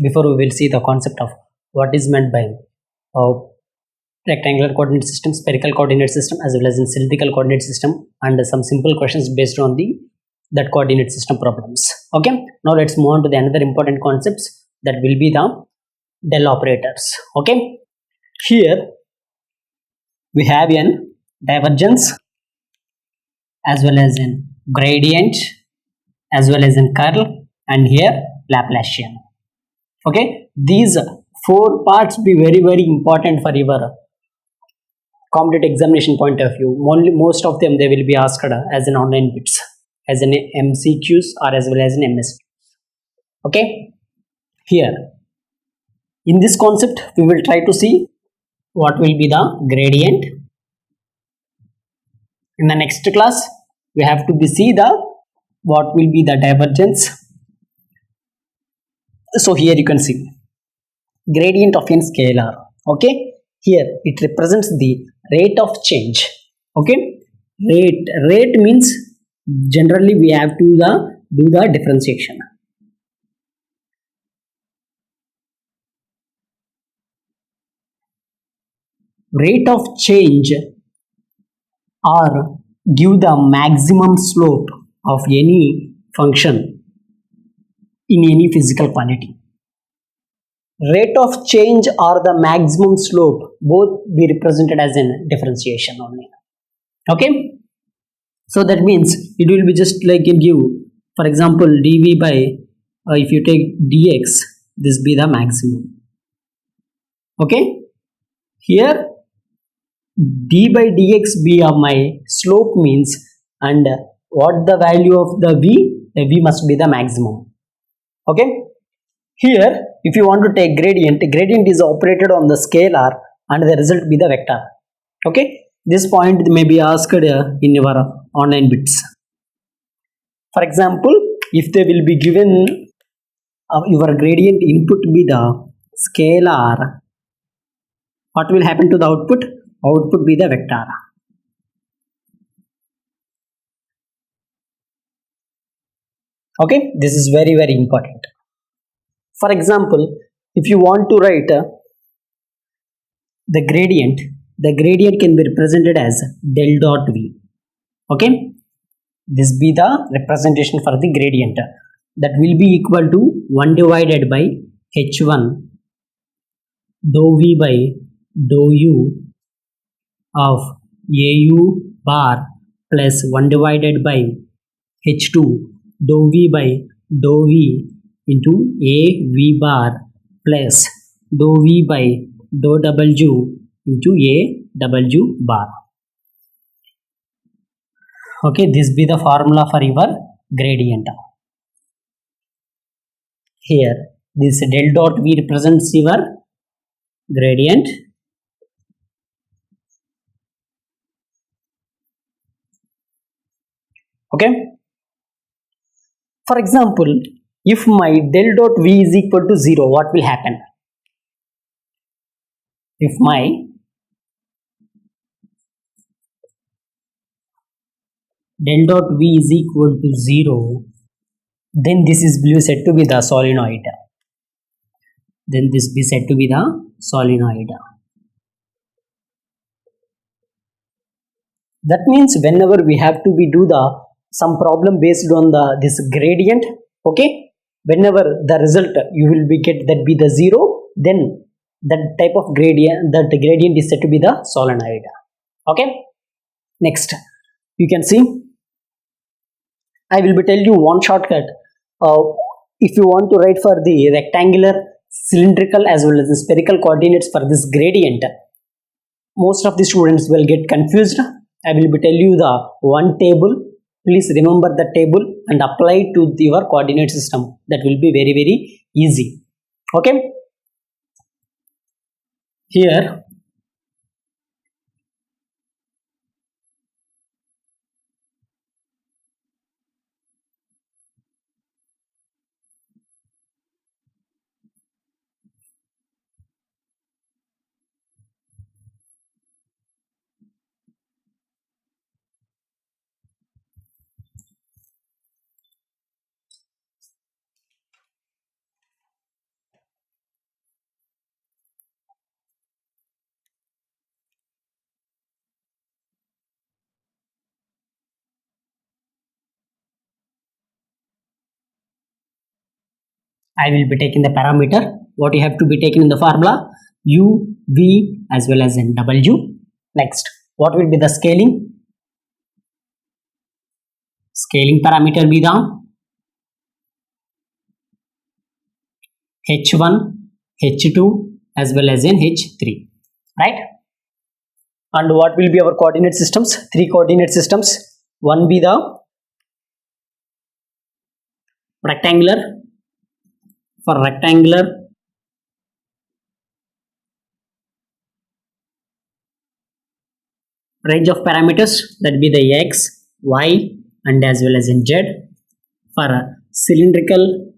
before we will see the concept of what is meant by uh, rectangular coordinate system, spherical coordinate system, as well as in cylindrical coordinate system, and some simple questions based on the that coordinate system problems. Okay, now let's move on to the another important concepts, that will be the del operators. Okay, here we have an divergence, as well as in gradient, as well as in curl, and here Laplacian. Okay, these four parts be very important for your competitive examination point of view. Most of them they will be asked as an online bits, as an MCQs, or as well as an MSQs. Okay, here in this concept we will try to see what will be the gradient. In the next class we have to be see the what will be the divergence. So here you can see gradient of a scalar. Okay, here it represents the rate of change. Okay, rate means generally we have to do the differentiation. Rate of change or give the maximum slope of any function in any physical quantity. Rate of change or the maximum slope both be represented as in differentiation only. Okay, so that means it will be just like you give, for example, dv by if you take dx, this be the maximum. Okay, here d by dx be of my slope means, and what the value of the v must be the maximum. Okay, here if you want to take gradient is operated on the scalar and the result be the vector. Okay, this point may be asked in your online bits. For example, if they will be given your gradient input be the scalar, what will happen to the output? Output be the vector. Okay, this is very important. For example, if you want to write the gradient can be represented as del dot v. Okay, this be the representation for the gradient, that will be equal to 1 divided by h1 dou v by dou u of au bar plus 1 divided by h2 dou v by dou v into a v bar plus dou v by dou w into a w bar. Okay, this be the formula for your gradient. Here this del dot v represents your gradient. Okay, for example, if my del dot v is equal to 0, what will happen? If my del dot v is equal to 0, then this is said to be the solenoid. Then this be said to be the solenoid. That means whenever we have to be do the some problem based on the this gradient, okay, whenever the result you will be get that be the 0, then that type of gradient, that gradient is said to be the solenoid. Okay, next you can see I will be tell you one shortcut. If you want to write for the rectangular, cylindrical, as well as the spherical coordinates for this gradient, most of the students will get confused. I will be tell you the one table. Please remember the table and apply to your coordinate system. That will be very easy. Okay, here I will be taking the parameter. What you have to be taken in the formula? U, V as well as in W. Next, what will be the scaling? Scaling parameter be the H1, H2 as well as in H3, right? And what will be our coordinate systems? Three coordinate systems. One be the rectangular. For rectangular, range of parameters, that be the x, y and as well as in z. For cylindrical,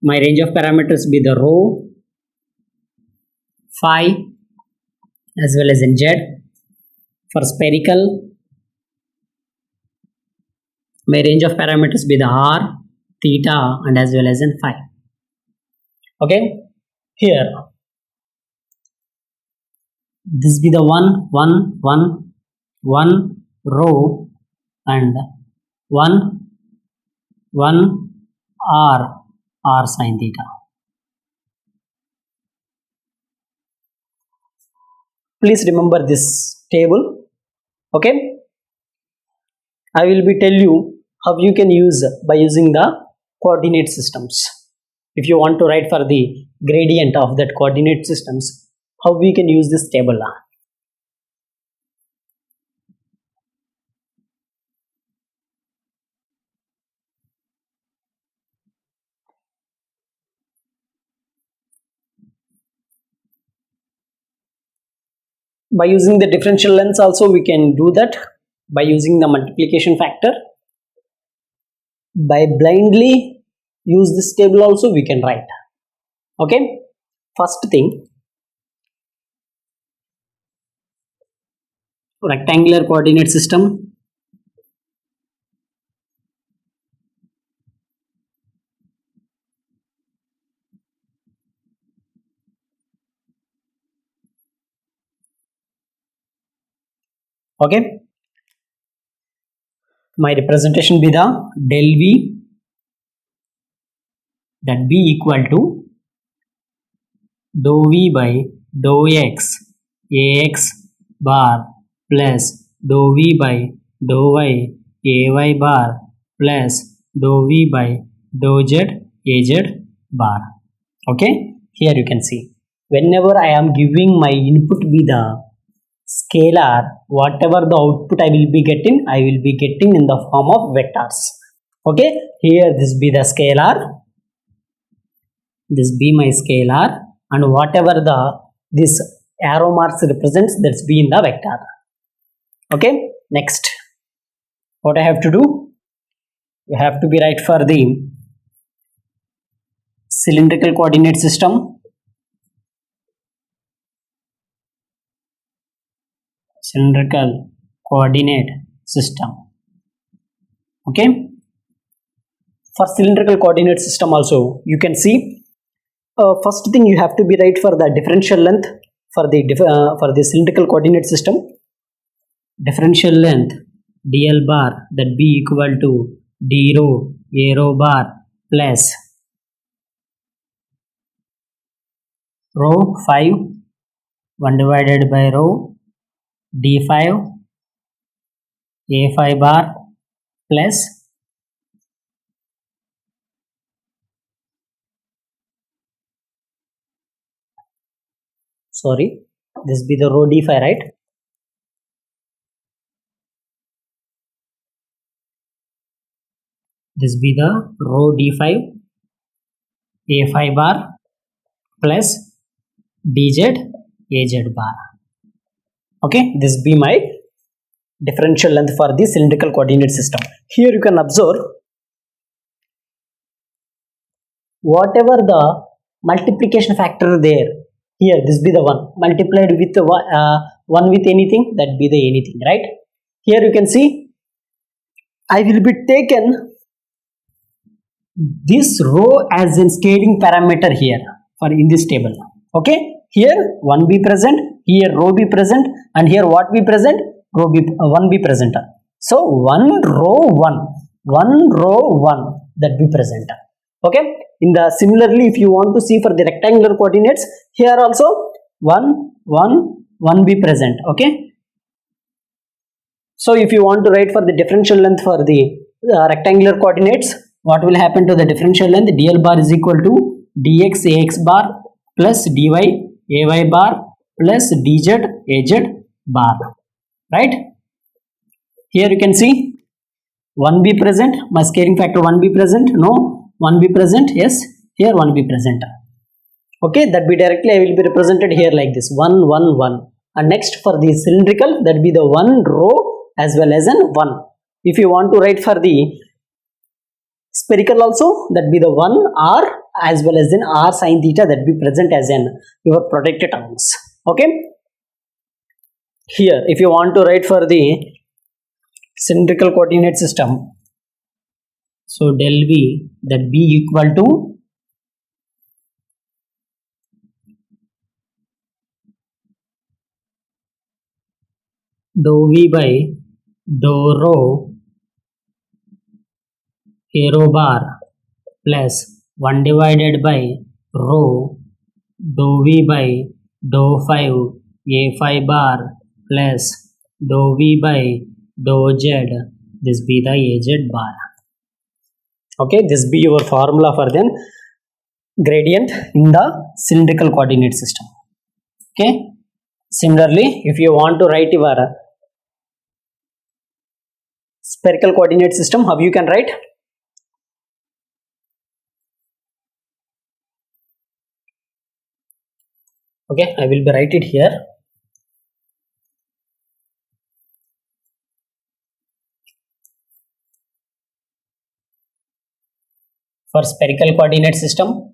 my range of parameters be the rho, phi as well as in z. For spherical, my range of parameters be the r, theta and as well as in phi. Okay, here this be the one row and one r sin theta. Please remember this table. Okay, I will be tell you how you can use by using the coordinate systems. If you want to write for the gradient of that coordinate systems, how we can use this table. By using the differential lengths also we can do that. By using the multiplication factor, by blindly use this table also we can write. Okay, first thing, rectangular coordinate system. Okay, my representation be the del v, that be equal to dou v by dou x ax bar plus dou v by dou y ay bar plus dou v by dou z az bar. Okay, here you can see whenever I am giving my input be the scalar, whatever the output I will be getting in the form of vectors. Okay, here this be the scalar, this be my scalar, and whatever the this arrow marks represents, that's be in the vector. Okay, next what I have to do, you have to be write for the cylindrical coordinate system. Cylindrical coordinate system. Okay, for cylindrical coordinate system also you can see, first thing you have to be write for the differential length for the cylindrical coordinate system. Differential length dl bar, that be equal to d rho a rho bar plus rho 5 1 divided by rho d5 a5 bar plus this be the rho d5, right? This be the rho d5 a5 bar plus dz az bar. Okay, this be my differential length for the cylindrical coordinate system. Here you can observe whatever the multiplication factor there, here this be the one multiplied with one with anything, that be the anything, right? Here you can see I will be taken this row as in scaling parameter here for in this table. Okay, here 1 be present, here row be present, and here what be present, row be 1 be present. So 1 row 1 that be present. Okay, in the similarly if you want to see for the rectangular coordinates, here also 1 1 1 be present. Okay, so if you want to write for the differential length for the rectangular coordinates, what will happen to the differential length? Dl bar is equal to dx ax bar plus dy ay bar plus dz az bar, right? Here you can see 1 be present, my scaling factor 1 be present, no, 1 be present, yes, here 1 be present. Okay, that be directly I will be represented here like this 1 1 1. And next for the cylindrical, that be the 1 row as well as an 1. If you want to write for the spherical also, that be the 1 r as well as an r sin theta, that be present as an your protected terms. Okay, here if you want to write for the cylindrical coordinate system, so del v that be equal to dou v by dou rho aero bar plus 1 divided by rho dou v by dou 5 a 5 bar plus dou v by dou z, this be the az bar. Okay, this be your formula for then gradient in the cylindrical coordinate system. Okay, similarly if you want to write your spherical coordinate system, how you can write? Okay, I will be write it here. For spherical coordinate system,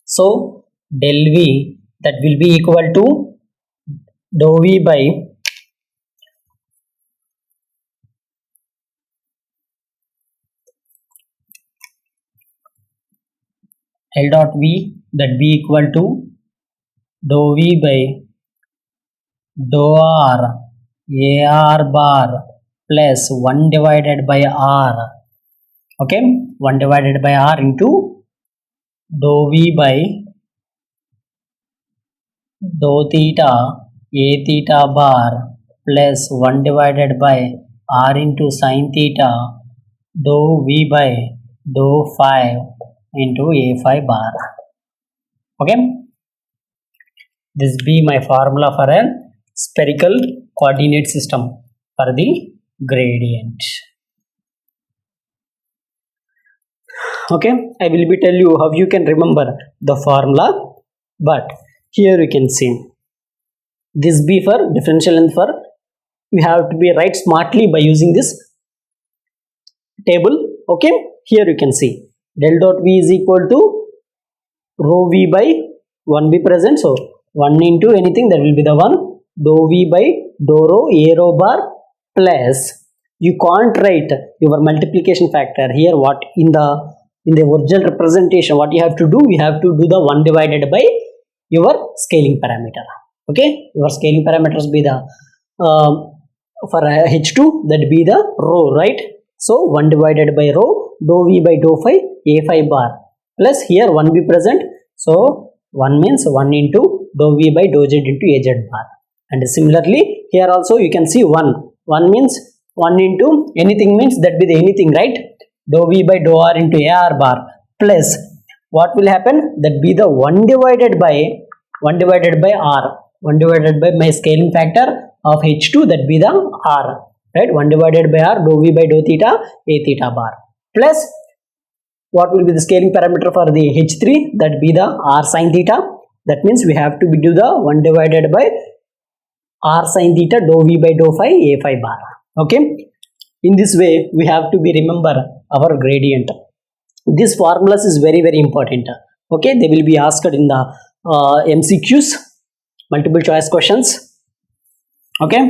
so del v that will be equal to dou v by L dot v that be equal to dou v by dou r ar bar plus 1 divided by r. Okay, 1 divided by r into dou v by dou theta a theta bar plus 1 divided by r into sin theta dou v by dou 5 into a 5 bar. Okay, this be my formula for a spherical coordinate system for the gradient. Okay, I will be tell you how you can remember the formula, but here you can see this be for differential and for you have to be write smartly by using this table. Okay, here you can see del dot v is equal to rho v by 1 be present, so 1 into anything that will be the 1 dou v by dou rho aero bar plus you can't write your multiplication factor here. What in the original representation, what you have to do, you have to do the 1 divided by your scaling parameter. Okay, your scaling parameters be the for h2 that be the rho, right? So 1 divided by rho dou v by dou 5 a 5 bar plus here 1 be present, so 1 means 1 into dou v by dou z into az bar. And similarly here also you can see 1 means 1 into anything means that be the anything, right? Dou v by dou r into ar bar plus what will happen, that be the 1 divided by r, 1 divided by my scaling factor of h2 that be the r, right? 1 divided by r dou v by dou theta a theta bar plus what will be the scaling parameter for the h3 that be the r sin theta. That means we have to do the 1 divided by r sin theta dou v by dou 5 a 5 bar. Okay, in this way we have to be remember our gradient. This formulas is very important. Okay, they will be asked in the MCQs, multiple choice questions. Okay,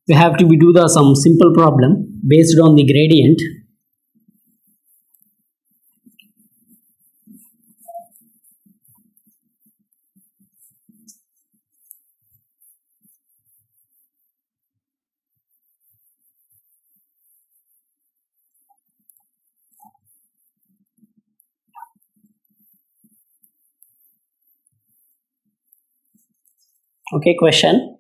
we have to be do the some simple problem based on the gradient. Okay, question.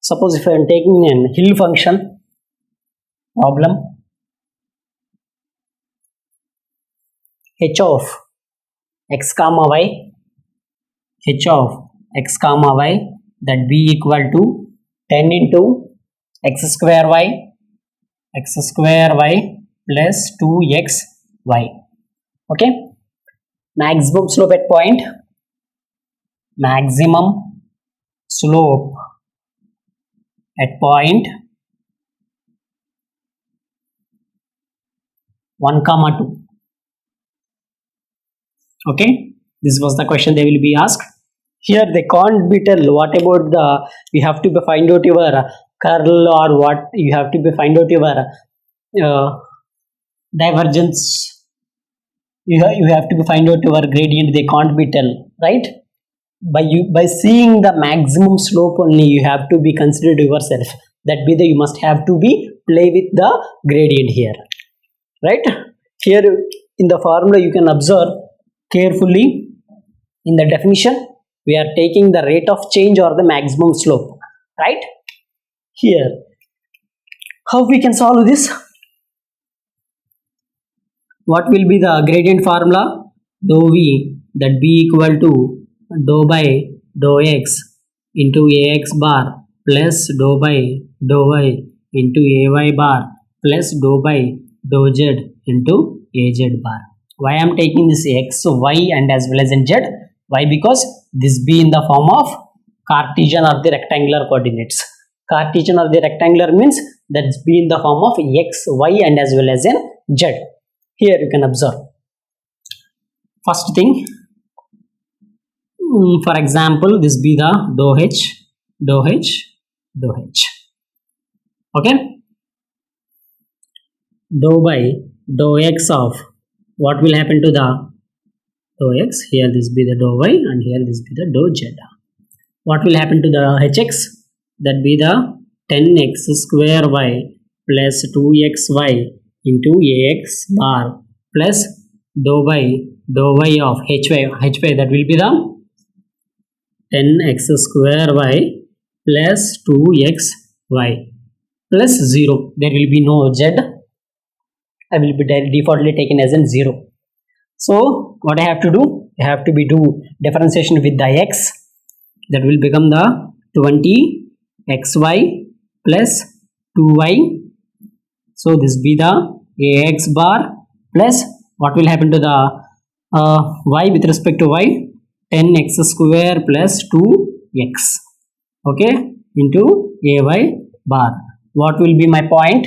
Suppose if I am taking an hill function problem, h of x comma y, h of x comma y, that be equal to 10 into x square y plus 2xy. Okay, maximum slope at point, maximum slope at point 1 comma 2. Okay, this was the question they will be asked. Here they can't be tell what about the, you have to find out your curl, or what you have to find out your divergence, you have to find out your gradient, they can't be tell, right? By seeing the maximum slope only, you have to be considered yourself, that be the, you must have to be play with the gradient here, right? Here in the formula you can observe carefully, in the definition we are taking the rate of change or the maximum slope, right? Here how we can solve this? What will be the gradient formula? Dou v, that be equal to dou by dou x into ax bar plus dou by dou y into ay bar plus dou by dou z into az bar. Why I am taking this x, y and as well as in z? Why? Because this be in the form of Cartesian or the rectangular coordinates. Cartesian or the rectangular means that be in the form of x, y and as well as in z. Here you can observe. First thing, for example, this be the dou h, dou h, dou h. Okay, dou by dou x of, what will happen to the dou x? Here this be the dou y and here this be the dou z. What will happen to the hx? That be the 10x square y plus 2xy into ax bar plus dou by dou y of hy, that will be the 10x square y plus 2xy plus 0. There will be no z, I will be defaultly taken as in 0. So what I have to do? I have to be do differentiation with the x, that will become the 20xy plus 2y. So this be the ax bar plus, what will happen to the y with respect to y? 10x square plus 2x, okay, into ay bar. What will be my point?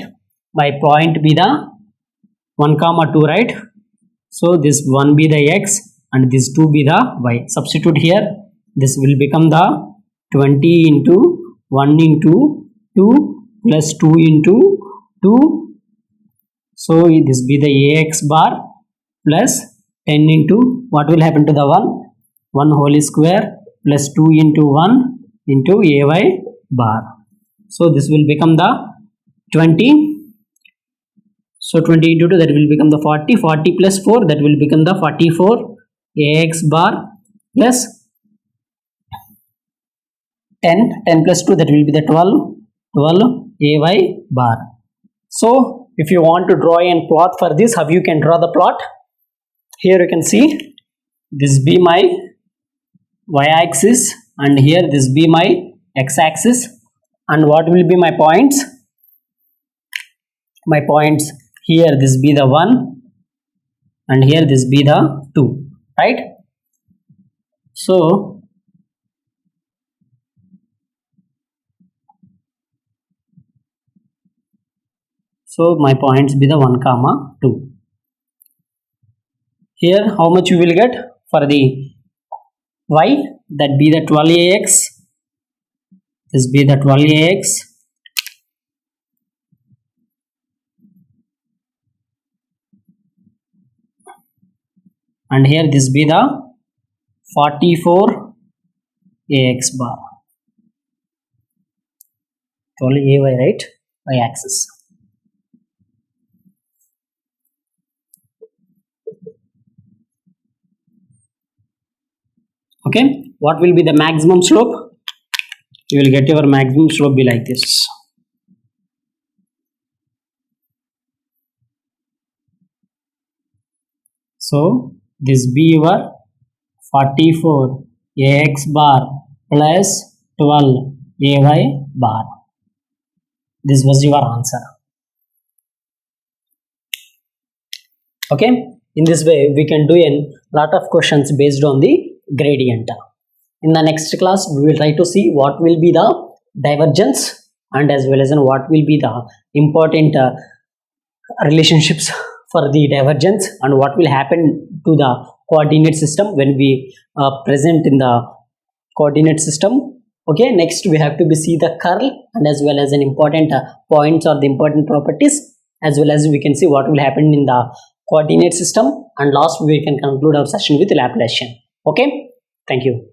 My point be the 1 comma 2, right? So this 1 be the x and this 2 be the y. Substitute here, this will become the 20 into 1 into 2 plus 2 into 2. So this be the ax bar plus 10 into, what will happen to the 1 whole square plus 2 into 1 into ay bar. So this will become the 20. So 20 into 2, that will become the 40. 40 plus 4, that will become the 44 ax bar plus 10. 10 plus 2, that will be the 12 ay bar. So if you want to draw and plot for this, how you can draw the plot? Here you can see, this be my y-axis and here this be my x-axis, and what will be my points? My points, here this be the 1 and here this be the 2, right? So my points be the 1 comma 2. Here how much you will get for the y? That be the 12ax, this be the 12ax and here this be the 44 ax bar, 12 ay, right, y axis. Okay, what will be the maximum slope? You will get your maximum slope be like this. So this be your 44 ax bar plus 12 ay bar. This was your answer. Okay, in this way we can do a lot of questions based on the gradient. In the next class we will try to see what will be the divergence and as well as what will be the important relationships for the divergence and what will happen to the coordinate system when we present in the coordinate system. Okay, next we have to be see the curl and as well as an important points or the important properties, as well as we can see what will happen in the coordinate system, and last we can conclude our session with Laplacian. Okay, thank you.